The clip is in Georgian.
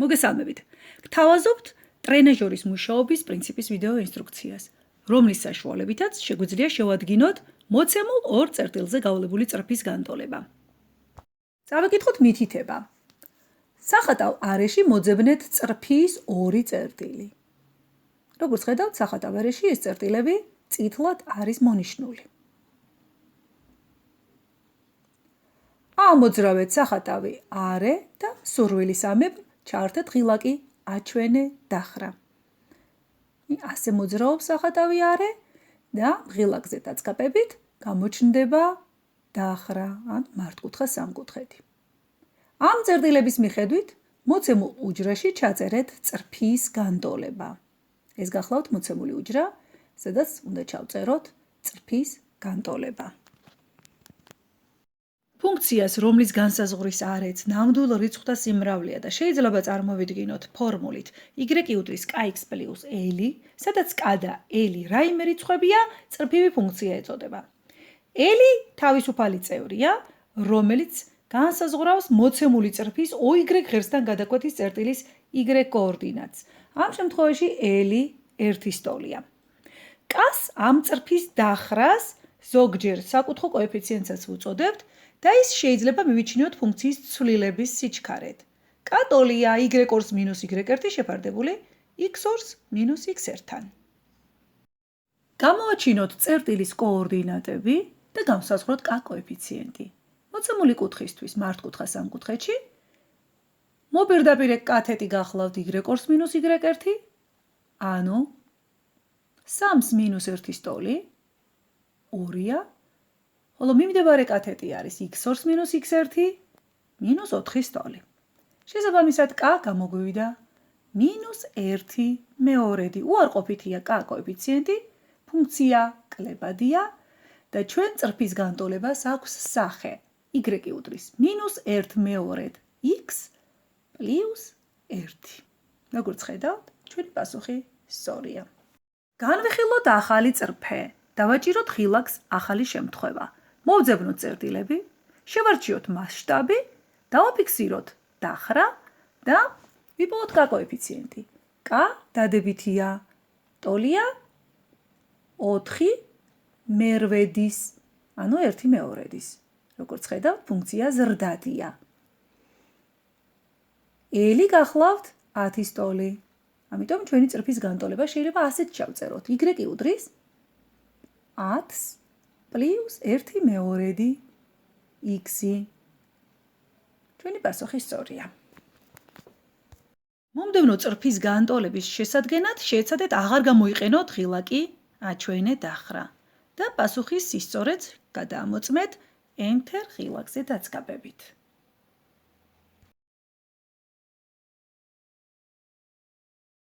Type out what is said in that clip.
მოგესალმებით. გთავაზობთ ტრენაჟორის მუშაობის პრინციპის ვიდეო ინსტრუქციას, რომლის საშუალებითაც შეგვიძლია შევადგინოთ მოცემულ ორ წერტილზე გავლებული წრფის განტოლება. წავეკითხოთ მითითება. სახატავ არეში მოძებნეთ წრფის ორი წერტილი. როგორც ხედავთ, სახატავ არეში ეს წერტილები წითლად არის მონიშნული. ამოძრავეთ სახატავი არე და სურვილის ამებ ჩართეთ ღილაკი აჩვენე დახრა. ასე მოძრაობს სახატავი არე და ღილაკზე დაწყებებით გამოჩნდება დახრა ან მართკუთხა სამკუთხედი. ამ წერტილების მიხედვით მოცემულ უჯრაში ჩაწერეთ წრფის განტოლება. ეს გახლავთ მოცემული უჯრა, სადაც უნდა ჩავწეროთ წრფის განტოლება. ფუნქციას, რომლის განსაზღვრის არეც ნამდვილ რიცხვთა სიმრავლეა და შეიძლება წარმოვიდგინოთ ფორმულით y+kx + l, სადაც k და l რაიმე რიცხვებია, წრფივი ფუნქცია ეწოდება. l თავისუფალი წევრია, რომელიც განსაზღვრავს მოცემული წრფის oy ღერძთან გადაკვეთის წერტილის y კოორდინატს. ამ შემთხვევაში l ერთი სტოლია. k-ს ამ წრფის დახრას ზოგჯერ საკუთხო კოეფიციენტსაც ვუწოდებთ და ის შეიძლება მივიჩნიოთ ფუნქციის ცვლილების სიჩქარედ. k ტოლია y-ორს მინუს y1 შეფარდებული x-ორს მინუს x1-თან. გამოვაჩინოთ წერტილის კოორდინატები და განსაზღვროთ k კოეფიციენტი. მოცემული კუთხისთვის მართკუთხა სამკუთხედში მოპირდაპირე კათეტი გახლავთ y-ორს მინუს y1, ანუ 3-ს მინუს 1 სტოლი 2-ია, ხოლო მიმდებარე კათეტი არის x-ორს მინუს x1 მინუს 4 სტოლი. შესაბამისად k გამოგვივიდა მინუს 1 მეორედი. უარყოფითია k კოეფიციენტი, ფუნქცია კლებადია და ჩვენ წრფის განტოლებას აქვს სახე y მინუს 1 მეორედ x პლუს 1. როგორც ხედავთ, ჩვენი პასუხი სწორია. განვიხილოთ ახალი წრფე. დავაჭიროთ ღილაკს ახალი შემთხვევა. მოვძებნოთ წერტილები, შევარჩიოთ მასშტაბი, დავაფიქსიროთ დახრა და ვიპოვოთ k კოეფიციენტი. k დადებითია, ტოლია 4 მერვედის, ანუ 1 მეორედის. როგორც ხედავთ, ფუნქცია ზრდადია. l გახლავთ 10 სტოლი. ამიტომ ჩვენი წრფის განტოლება შეიძლება ასეთ ჩავწეროთ. y უდრის 10-ს პლუს 1 მეორედი x-ი. ჩვენი პასუხი სწორია. მომდევნო წრფის განტოლების შესადგენად შეეცადეთ აღარ გამოიყენოთ ღილაკი აჩვენე დახრა და პასუხის სისწორეც გადაამოწმეთ enter ღილაკზე დაწყებებით.